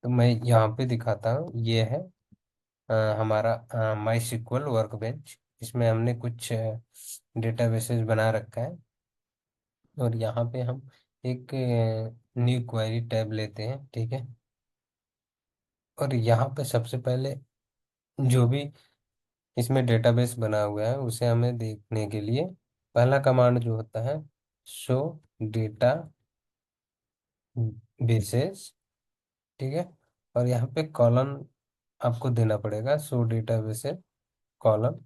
तो मैं यहाँ पे दिखाता हूँ, ये है हमारा माई सिक्वल वर्क बेंच। इसमें हमने कुछ डेटाबेसेस बना रखा है। और यहाँ पे हम एक न्यू क्वेरी टैब लेते हैं, ठीक है। और यहाँ पे सबसे पहले जो भी इसमें डेटाबेस बना हुआ है उसे हमें देखने के लिए पहला कमांड जो होता है, शो डेटा बेसेस, ठीक है। और यहाँ पे कॉलन आपको देना पड़ेगा, शो डेटा बेसेस कॉलन।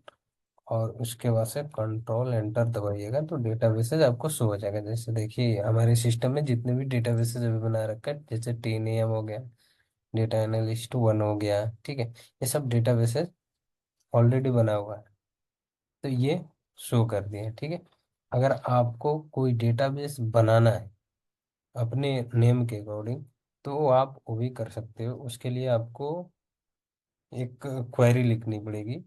और उसके बाद से कंट्रोल एंटर दबाइएगा तो डेटाबेसेस आपको शो हो जाएगा। जैसे देखिए हमारे सिस्टम में जितने भी डेटाबेसेस अभी बना रखा है, जैसे 10 AM हो गया, डेटा एनालिस्ट 1 हो गया, ठीक है। ये सब डेटाबेसेस ऑलरेडी बना हुआ है, तो ये शो कर दिए, ठीक है। अगर आपको कोई डेटाबेस बनाना है अपने नेम के अकॉर्डिंग, तो आप वो भी कर सकते हो। उसके लिए आपको एक क्वेरी लिखनी पड़ेगी,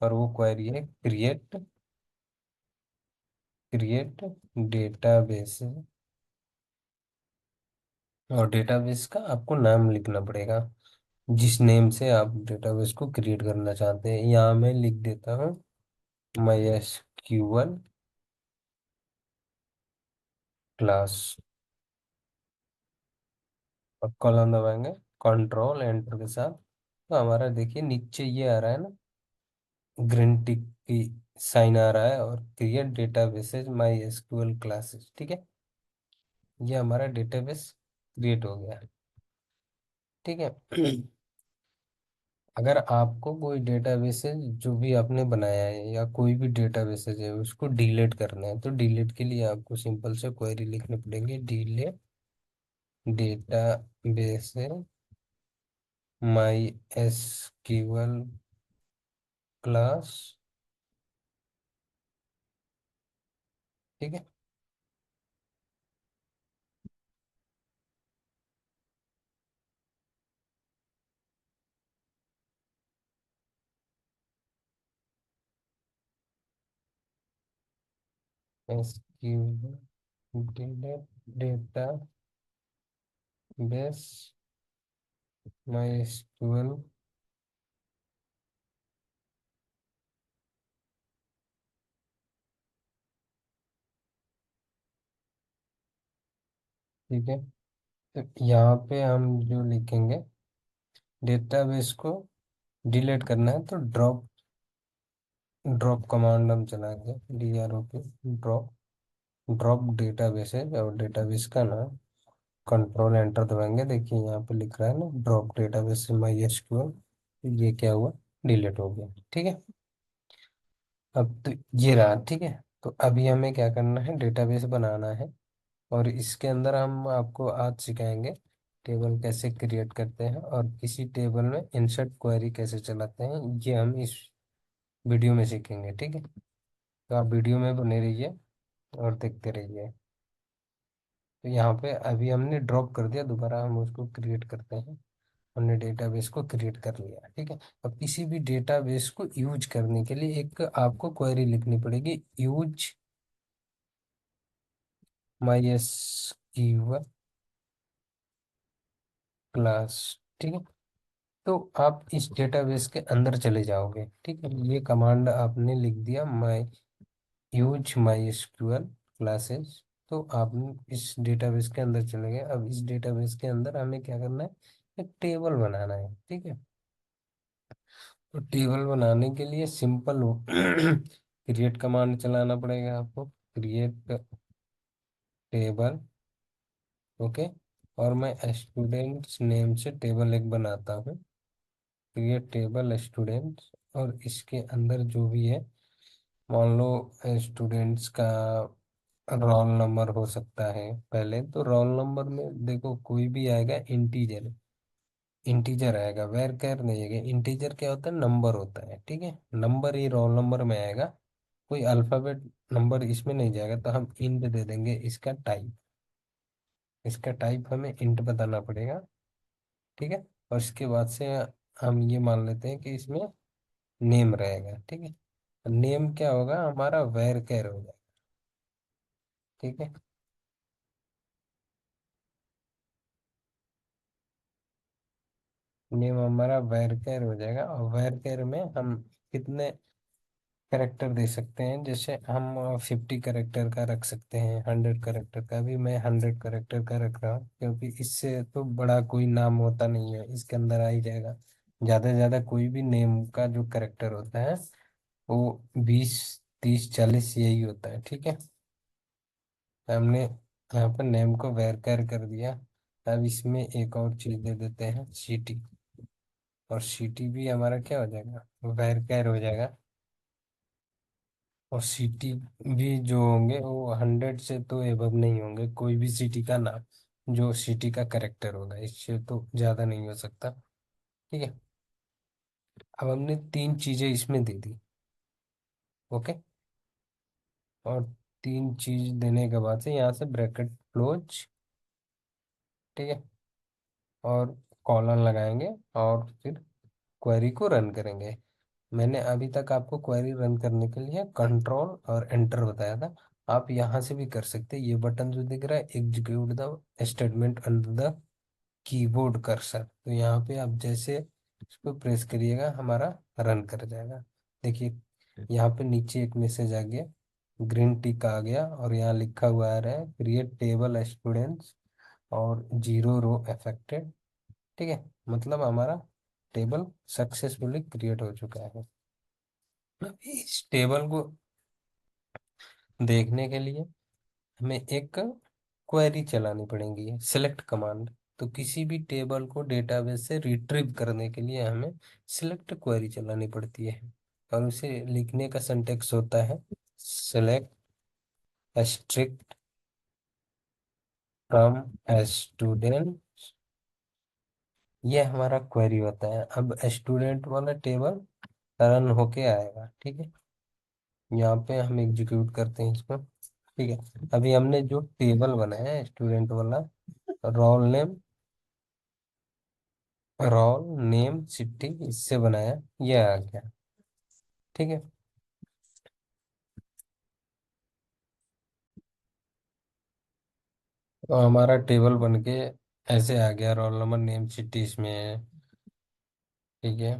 और वो क्वेरी है क्रिएट डेटाबेस। और डेटाबेस का आपको नाम लिखना पड़ेगा, जिस नेम से आप डेटाबेस को क्रिएट करना चाहते हैं। यहाँ मैं लिख देता हूँ MySQL क्लास। और कॉलम दबाएंगे कंट्रोल एंटर के साथ, तो हमारा देखिए नीचे ये आ रहा है ना, ग्रीन टिक की साइन आ रहा है, और क्रिएट डेटाबेसेस MySQL क्लासेस, ठीक है। ये हमारा डेटाबेस क्रिएट हो गया, ठीक है। अगर आपको कोई डेटाबेसेस जो भी आपने बनाया है या कोई भी डेटाबेसेस है उसको डिलीट करना है, तो डिलीट के लिए आपको सिंपल से क्वेरी लिखने पड़ेंगे, डिलीट डेटाबेस MySQL क्लास, ठीक है। SQL डिलीट डेटाबेस MySQL, ठीक है। तो यहाँ पे हम जो लिखेंगे, डेटाबेस को डिलीट करना है तो ड्रॉप ड्रॉप कमांड हम चलाएंगे, DROP ड्रॉप ड्रॉप डेटाबेस है, और डेटाबेस का नाम कंट्रोल एंटर दबाएंगे। देखिए यहाँ पे लिख रहा है ना, ड्रॉप डेटाबेस MySQL, ये क्या हुआ, डिलीट हो गया, ठीक है। अब तो ये रहा, ठीक है। तो अभी हमें क्या करना है, डेटाबेस बनाना है। और इसके अंदर हम आपको आज सिखाएंगे टेबल कैसे क्रिएट करते हैं, और किसी टेबल में इंसर्ट क्वेरी कैसे चलाते हैं, ये हम इस वीडियो में सीखेंगे, ठीक है। तो आप वीडियो में बने रहिए और देखते रहिए। तो यहाँ पे अभी हमने ड्रॉप कर दिया, दोबारा हम उसको क्रिएट करते हैं। हमने डेटाबेस को क्रिएट कर लिया, ठीक है। अब किसी भी डेटाबेस को यूज करने के लिए एक आपको क्वेरी लिखनी पड़ेगी, यूज MySQL क्लास, ठीक है। तो आप इस डेटाबेस के अंदर चले जाओगे, ठीक है। ये कमांड आपने लिख दिया, यूज MySQL क्लासेस। तो आप इस डेटाबेस के अंदर चले गए। अब इस डेटाबेस के अंदर हमें क्या करना है, एक टेबल बनाना है, ठीक है। तो टेबल बनाने के लिए सिंपल हो क्रिएट कमांड चलाना पड़ेगा आपको, क्रिएट टेबल, ओके। और मैं स्टूडेंट्स नेम से टेबल एक बनाता हूँ, क्रिएट टेबल स्टूडेंट्स। और इसके अंदर जो भी है, मान लो स्टूडेंट्स का रोल नंबर हो सकता है। पहले तो रोल नंबर में देखो कोई भी आएगा इंटीजर, इंटीजर आएगा, वेर कैर नहीं आएगा। इंटीजर क्या होता है, नंबर होता है, ठीक है। नंबर ही रोल नंबर में आएगा, कोई अल्फाबेट नंबर इसमें नहीं जाएगा। तो हम इंट दे देंगे इसका टाइप, इसका टाइप हमें इंट बताना पड़ेगा, ठीक है। और इसके बाद से हम ये मान लेते हैं कि इसमें नेम रहेगा, ठीक है। नेम क्या होगा, हमारा वेर कैर होगा, ठीक है। नेम हमारा वैरचर हो जाएगा, और वैरचर में हम कितने करेक्टर दे सकते हैं, जैसे हम 50 करेक्टर का रख सकते हैं, 100 करेक्टर का भी। मैं 100 करेक्टर का रख रहा हूँ, क्योंकि इससे तो बड़ा कोई नाम होता नहीं है, इसके अंदर आ ही जाएगा। ज़्यादा से ज़्यादा कोई भी नेम का जो करेक्टर होता है वो 20, 30, 40 यही होता है, ठीक है। हमने यहाँ पर नेम को वैरकर कर दिया। अब इसमें एक और चीज़ दे देते हैं, सिटी। और सिटी भी हमारा क्या हो जाएगा, वैरकर हो जाएगा। और सिटी भी जो होंगे वो 100 से तो एबव नहीं होंगे, कोई भी सिटी का नाम जो सिटी का करेक्टर होगा, इससे तो ज़्यादा नहीं हो सकता, ठीक है। अब हमने 3 चीज़ें इसमें दे दी, ओके। और 3 चीज देने के बाद से यहाँ से ब्रैकेट क्लोज, ठीक है। और कॉलन लगाएंगे, और फिर क्वेरी को रन करेंगे। मैंने अभी तक आपको क्वेरी रन करने के लिए कंट्रोल और एंटर बताया था। आप यहाँ से भी कर सकते हैं, ये बटन जो दिख रहा है, execute the statement under the keyboard cursor, तो यहाँ पे आप जैसे इसको प्रेस करिएगा हमारा रन कर जाएगा। देखिए यहाँ पे नीचे एक मैसेज आ गया, ग्रीन टिक आ गया, और यहाँ लिखा हुआ आ रहा है क्रिएट टेबल स्टूडेंट्स और 0 रो अफेक्टेड, ठीक है। मतलब हमारा टेबल सक्सेसफुली क्रिएट हो चुका है। अब इस टेबल को देखने के लिए हमें एक क्वेरी चलानी पड़ेगी, सिलेक्ट कमांड। तो किसी भी टेबल को डेटाबेस से रिट्रीव करने के लिए हमें सिलेक्ट क्वेरी चलानी पड़ती है। और उसे लिखने का सिंटेक्स होता है सेलेक्ट स्ट्रिक्ट फ्रॉम स्टूडेंट। ये हमारा क्वेरी होता है। अब स्टूडेंट वाला टेबल रन होके आएगा, ठीक है। यहाँ पे हम एग्जीक्यूट करते हैं इसको, ठीक है। अभी हमने जो टेबल बनाया है स्टूडेंट वाला, roll name, roll name city, इससे बनाया, ये आ गया, ठीक है। तो हमारा टेबल बन के ऐसे आ गया, रोल नंबर नेम सिटी इसमें है, ठीक है।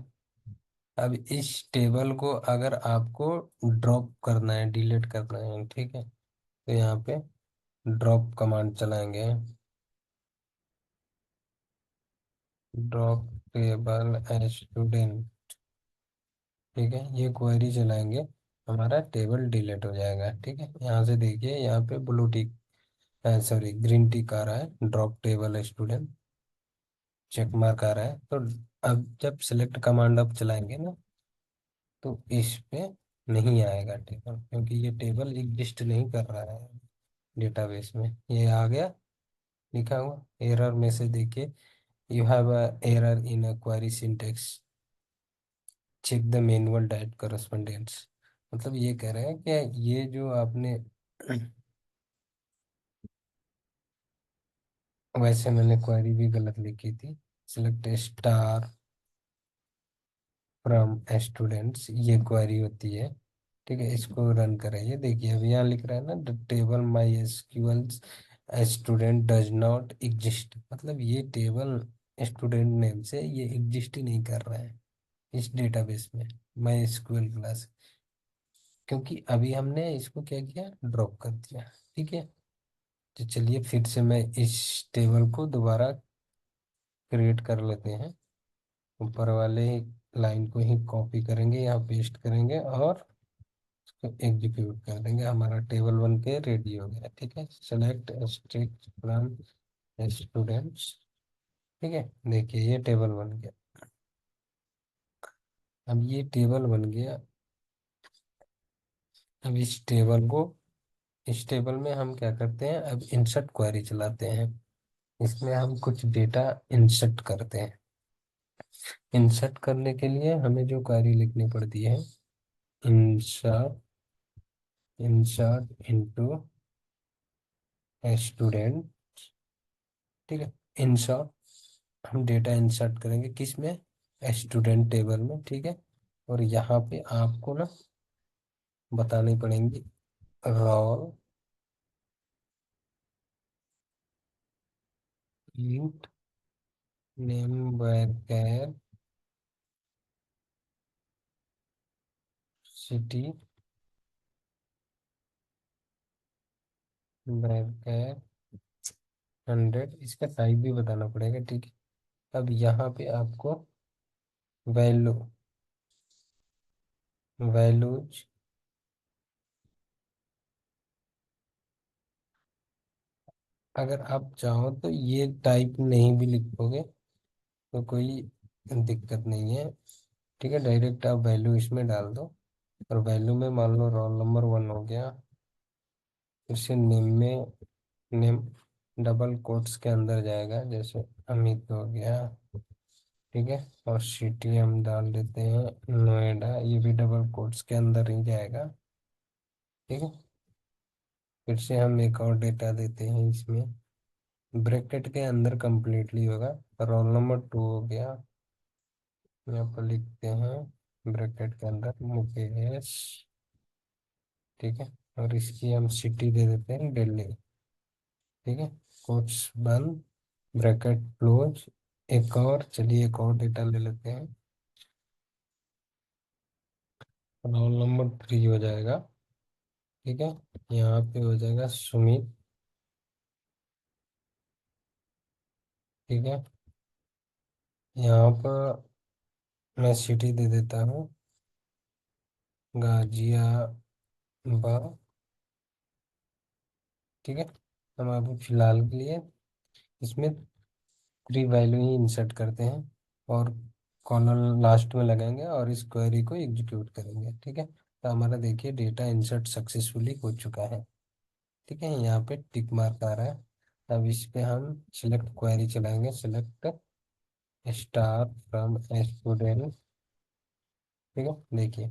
अब इस टेबल को अगर आपको ड्रॉप करना है, डिलीट करना है, ठीक है, तो यहाँ पे ड्रॉप कमांड चलाएंगे, ड्रॉप टेबल स्टूडेंट, ठीक है। ये क्वेरी चलाएंगे, हमारा टेबल डिलीट हो जाएगा, ठीक है। यहाँ से देखिए, यहाँ पे blue tick, sorry green tick आ रहा है, drop table student, check mark आ रहा है। तो अब जब सिलेक्ट कमांड आप चलाएंगे ना, तो इस पे नहीं आएगा टेबल, क्योंकि ये टेबल एग्जिस्ट नहीं कर रहा है डेटाबेस में। ये आ गया लिखा हुआ एरर मैसेज, देखिए you have a error in a query syntax, check the manual that correspondence. मतलब ये कह रहे हैं कि ये जो आपने वैसे मैंने क्वेरी भी गलत लिखी थी, सिलेक्ट स्टार फ्रॉम स्टूडेंट्स, ये क्वेरी होती है, ठीक है। इसको रन करें, ये देखिए अभी यहाँ लिख रहा है ना, the table my SQL student does not exist, मतलब ये टेबल स्टूडेंट नेम से ये एग्जिस्ट ही नहीं कर रहा है इस डेटाबेस में, माई एसक्यूएल क्लास, क्योंकि अभी हमने इसको क्या किया, ड्रॉप कर दिया, ठीक है। तो चलिए फिर से मैं इस टेबल को दोबारा क्रिएट कर लेते हैं। ऊपर वाले लाइन को ही कॉपी करेंगे, यहाँ पेस्ट करेंगे, और इसको एग्जीक्यूट कर देंगे, हमारा टेबल बन के रेडी हो गया, ठीक है। सेलेक्ट स्ट्रिक्ट फ्रॉम स्टूडेंट्स, ठीक है। देखिए ये टेबल बन गया। अब ये टेबल बन गया। अब इस टेबल में हम क्या करते हैं, अब इंसर्ट क्वेरी चलाते हैं। इसमें हम कुछ डेटा इंसर्ट करते हैं। इंसर्ट करने के लिए हमें जो क्वेरी लिखनी पड़ती है, इंसर्ट इंसर्ट इनटू स्टूडेंट, ठीक है। इंसर्ट, हम डेटा इंसर्ट करेंगे किस में, स्टूडेंट टेबल में, ठीक है। और यहाँ पे आपको ना बतानी पड़ेंगी रोल इंट नेम वैर सिटी वैर 100, इसका टाइप भी बताना पड़ेगा, ठीक है। अब यहाँ पे आपको वैल्यू वैल्यूज, अगर आप चाहो तो ये टाइप नहीं भी लिखोगे तो कोई दिक्कत नहीं है, ठीक है। डायरेक्ट आप वैल्यू इसमें डाल दो, और वैल्यू में मान लो रोल नंबर 1 हो गया, फिर से नेम में नेम डबल कोट्स के अंदर जाएगा, जैसे अमित हो गया, ठीक है। और सिटी हम डाल देते हैं नोएडा, ये भी डबल कोट्स के अंदर ही जाएगा, ठीक है। फिर से हम एक और डेटा देते हैं इसमें, ब्रैकेट के अंदर कंप्लीटली होगा। रोल नंबर 2 हो गया, यहाँ पर लिखते हैं ब्रैकेट के अंदर मुकेश, ठीक है। और इसकी हम सिटी दे देते हैं दिल्ली, ठीक है। कोट्स बंद, ब्रैकेट क्लोज। एक और, चलिए एक और डेटा ले लेते हैं, रोल नंबर 3 हो जाएगा, ठीक है। यहाँ पे हो जाएगा सुमित, ठीक है। यहाँ पर मैं सिटी दे देता हूँ गाजियाबाद, ठीक है। हम अभी फिलहाल के लिए इसमें 3 वैल्यू ही इंसर्ट करते हैं, और कॉलन लास्ट में लगाएंगे और इस क्वेरी को एग्जीक्यूट करेंगे, ठीक है। तो हमारा देखिए डेटा इंसर्ट सक्सेसफुली हो चुका है, ठीक है। यहाँ पे टिक मार्क आ रहा है। अब इस पे हम सिलेक्ट क्वेरी चलाएंगे, सिलेक्ट स्टार फ्रॉम स्टूडेंट, ठीक है। देखिए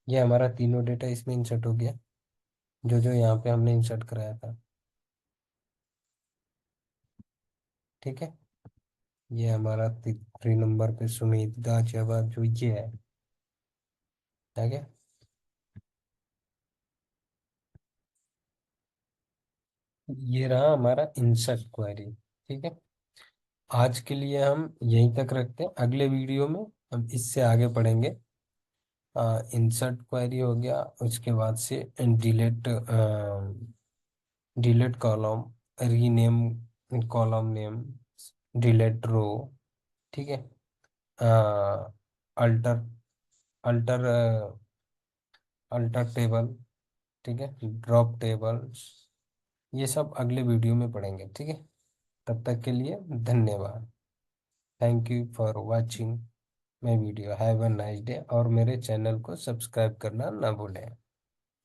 ये हमारा तीनों डेटा इसमें इंसर्ट हो गया, जो जो यहाँ पे हमने इंसर्ट कराया था, ठीक है। ये हमारा 3 नंबर पे सुमित गाजियाबाद जो ये है, आ गया। ये रहा हमारा इंसर्ट क्वेरी, ठीक है। आज के लिए हम यहीं तक रखते हैं, अगले वीडियो में हम इससे आगे पढ़ेंगे। इंसर्ट क्वेरी हो गया, उसके बाद से delete delete column, rename column name, delete row, ठीक है। अल्टर अल्टर अल्टर टेबल, ठीक है। ड्रॉप टेबल्स, ये सब अगले वीडियो में पढ़ेंगे, ठीक है। तब तक के लिए धन्यवाद। Thank you for watching my video, have a nice day, और मेरे चैनल को सब्सक्राइब करना ना भूलें।